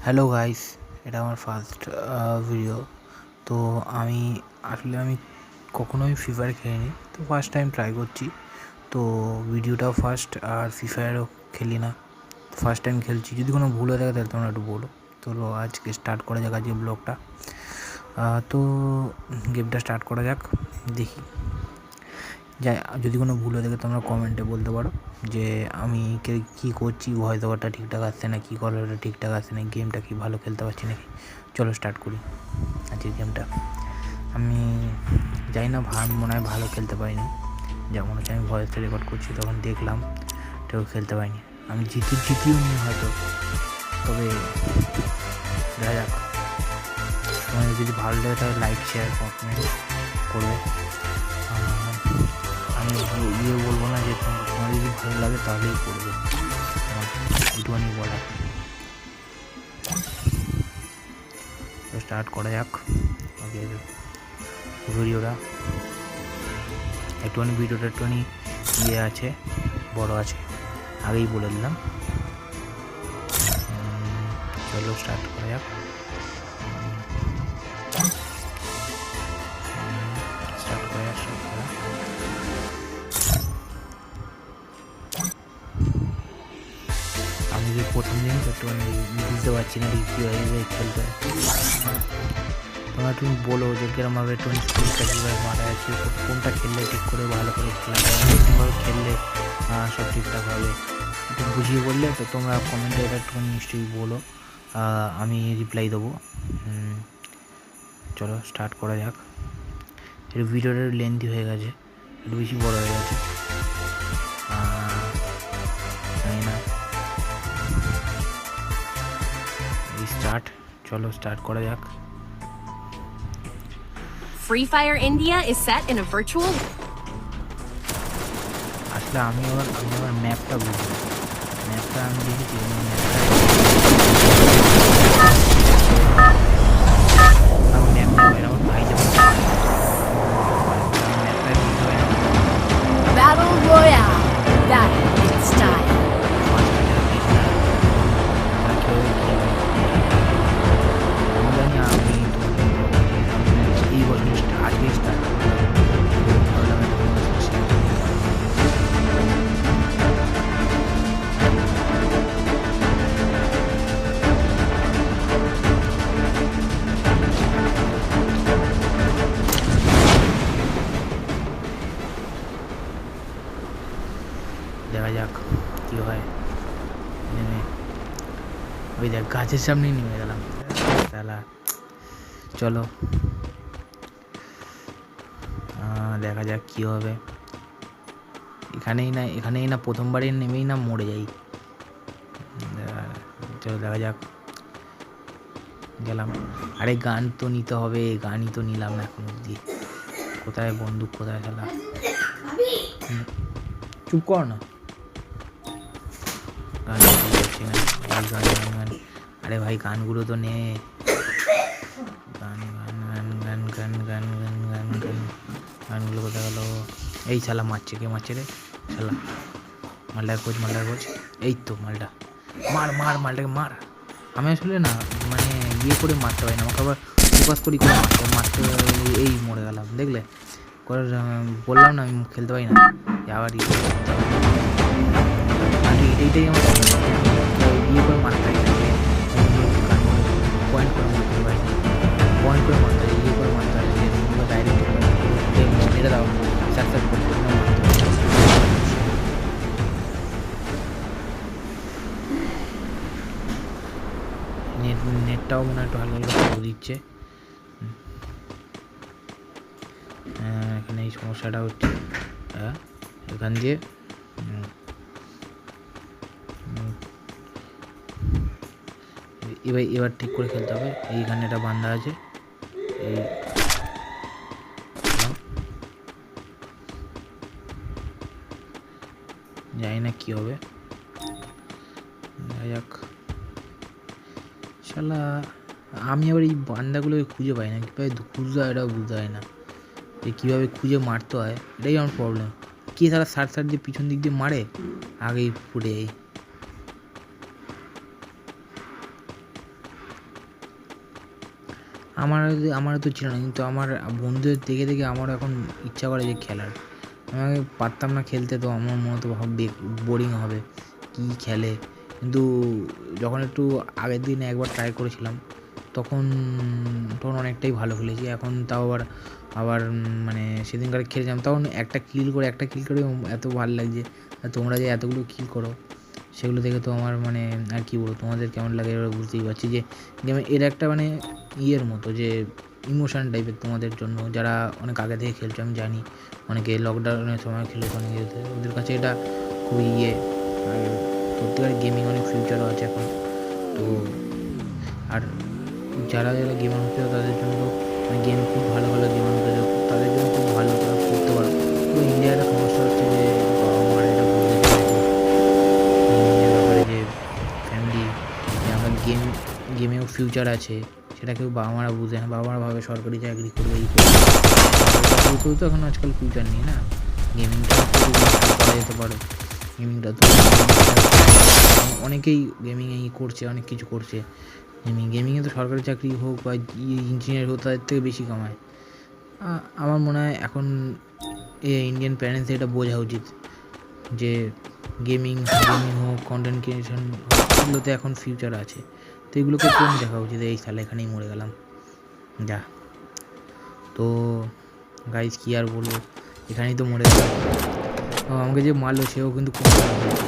Hello guys, এটা আমার first video. তো আমি কখনোই ফ্রি ফায়ার খেলিনি, তো ফার্স্ট টাইম ট্রাই করছি। তো ভিডিওটাও ফার্স্ট, আর ফ্রি ফায়ারও খেলি না, ফার্স্ট টাইম খেলছি। যদি কোনো ভুল হয়ে থাকে তাহলে তোমরা একটু বলো। তো আজকে স্টার্ট করা যাক আজকে ব্লগটা। তো গেমটা স্টার্ট করা যাক, দেখি যাই। যদি কোনো ভুল হয়ে থাকে তোমরা কমেন্টে বলতে পারো যে আমি কী করছি, ভয়েস ওভারটা ঠিকঠাক আসছে না, কি কলারটা ঠিকঠাক আসছে না, গেমটা কি ভালো খেলতে পারছি নাকি। চলো স্টার্ট করি আজকের গেমটা। আমি জানি না, মনে হয় ভালো খেলতে পারিনি। যেমন হচ্ছে আমি ভয়েসটা রেকর্ড করছি তখন দেখলাম কেউ খেলতে পারিনি। আমি জিতিও নি হয়তো, তবে দেখা যাক। তোমাদের যদি ভালো লাগে তাহলে লাইক শেয়ার কমেন্ট করবে। আমি বলবো না যে তোমার যদি ভালো লাগে তাহলেই করবে, একটুখানি বলা। তো স্টার্ট করা যাক। ওকে, ভিডিওটা একটুখানি ইয়ে আছে, বড় আছে, আগেই বলে দিলাম। চলো স্টার্ট করা যাক। আমি যে প্রথম দিন তো একটুখানি বুঝতে পারছি না কীভাবে খেলতে হয়। তোমরা তুমি বলো যে কিরমভাবে স্কিলটা কীভাবে মারা আছে, কোনটা খেললে ঠিক করে ভালো করে খেলা যায়, কোনভাবে খেললে সব ঠিকঠাক হবে, একটু বুঝিয়ে বললে তো তোমরা কমেন্টে এটা একটুখানি নিশ্চয়ই বলো, আমি রিপ্লাই দেবো। চলো স্টার্ট করা যাক। এর ভিডিওটা লেন্থি হয়ে গেছে, একটু বেশি বড় হয়ে গেছে, জানি না। স্টার্ট, চলো স্টার্ট করা যাক। Free Fire India is set in a virtual. আসলে আমি আবার ম্যাপটা বুঝি, ম্যাপটা আমি দেখেছি, Battle Royale. That is style. দেখা যাক কী হয়। নেমে ওই দেখ গাছের সামনেই নেমে গেলাম, তাহলে চলো দেখা যাক কী হবে। এখানেই না প্রথমবারই নেমেই না মরে যাই। চলো দেখা যাক, গেলাম। আরে গান তো নিতে হবে, গানই তো নিলাম না এখন অব্দি। কোথায় বন্দুক, কোথায় খেলা? চুপ কর না, গান করছি না। গান, আরে ভাই গানগুলো তো নে। গান গান গান গান গান গান গান গান গান গানগুলো কোথায় গেলো? এই শালা মারছে, কে মারছে রে শালা? মালটাকে খোঁজ। এই তো মালটা, মালটাকে মার। আমি আসলে না মানে করে মারতে পারি না, আমাকে আবার ফোকাস করি করে মারতে এই মরে গেলাম, দেখলে? বললাম না আমি খেলতে পারি না, আবার এইটাই আমার করে মারতে হয়, পয়েন্ট করে মারতে পারি না, করে মারতে হয়, করে মারতে হয়, ডাইরেক্ট মেরে দাও, সাকসেস করতে নেটটাও মনে হয় একটু হালকা দিচ্ছে। এখানে এই সমস্যাটা হচ্ছে, এখান দিয়ে এবার ঠিক করে খেলতে হবে। এইখানে একটা বান্ধা আছে, এই জানি না কী হবে, যাক। শালা আমি আবার এই বান্দাগুলো খুঁজে পাই না, কীভাবে খুঁজতে হয় এটাও বুঝতে হয় না, যে কীভাবে খুঁজে মারতে হয়, এটাই আমার প্রবলেম। কি তারা সার দিয়ে পিছন দিক দিয়ে মারে, আগেই ফুটে যাই। আমারও তো ছিল না, কিন্তু আমার বন্ধুদের দেখে দেখে আমার এখন ইচ্ছা করে যে খেলার। আমি পারতাম না খেলতে, তো আমার মনে হতো বোরিং হবে, কী খেলে। কিন্তু যখন একটু আগের দিন একবার ট্রাই করেছিলাম, তখন তখন অনেকটাই ভালো খেলেছি। এখন তাও আবার মানে সেদিনকার খেলেছিলাম, তখন একটা কিল করে এত ভালো লাগছে। আর তোমরা যে এতগুলো কিল করো, সেগুলো দেখে তো আমার মানে আর কী বলবো, তোমাদের কেমন লাগে এবার বুঝতেই পারছি। যে গেমে এর একটা মানে ইয়ের মতো, যে ইমোশান টাইপের তোমাদের জন্য, যারা অনেক আগে থেকে খেলছো। আমি জানি অনেকে লকডাউনের সময় খেলেছে, অনেকে ওদের কাছে এটা খুবই ইয়ে। আর সত্যিকার গেমিং অনেক ফিউচারও আছে এখন। তো আর যারা গেমার হচ্ছে তাদের জন্য তো মানে গেম খুব ভালো ভালো গেমার হতে, তাদের জন্য খুব ভালো, তারা করতে পারো। তো ইন্ডিয়ার একটা সমস্যা হচ্ছে যে বাবা মারা এটা বুঝতে চায় না গেমিংয়ের ব্যাপারে, যে ফ্যামিলি, যে আমরা গেমেও ফিউচার আছে, সেটা কেউ বাবা মারা বুঝে না। বাবা মারা ভাবে সরকারি চাকরি করবে, এই করবে। সরকারি চাকরি করেও তো এখন আজকাল ফিউচার নেই না। গেমিংটা করা যেতে পারে। গেমিংটা তো অনেকেই গেমিংয়ে করছে, অনেক কিছু করছে। গেমিংয়ে তো সরকারি চাকরি হোক বা ইঞ্জিনিয়ার হোক, তাদের থেকে বেশি কামায়। আমার মনে হয় এখন ইন্ডিয়ান প্যারেন্টস এটা বোঝা উচিত যে গেমিং হোক, কন্টেন্ট ক্রিয়েশন হোক, এগুলোতে এখন ফিউচার আছে। তো এগুলোকে কোন দেখা উচিত, এই সালে এখানেই মরে গেলাম যা। তো গাইজ কী আর বলবো, এখানেই তো মরে গেলাম। আমাকে যে মারলো সেও কিন্তু খুব ভালো হয়েছে।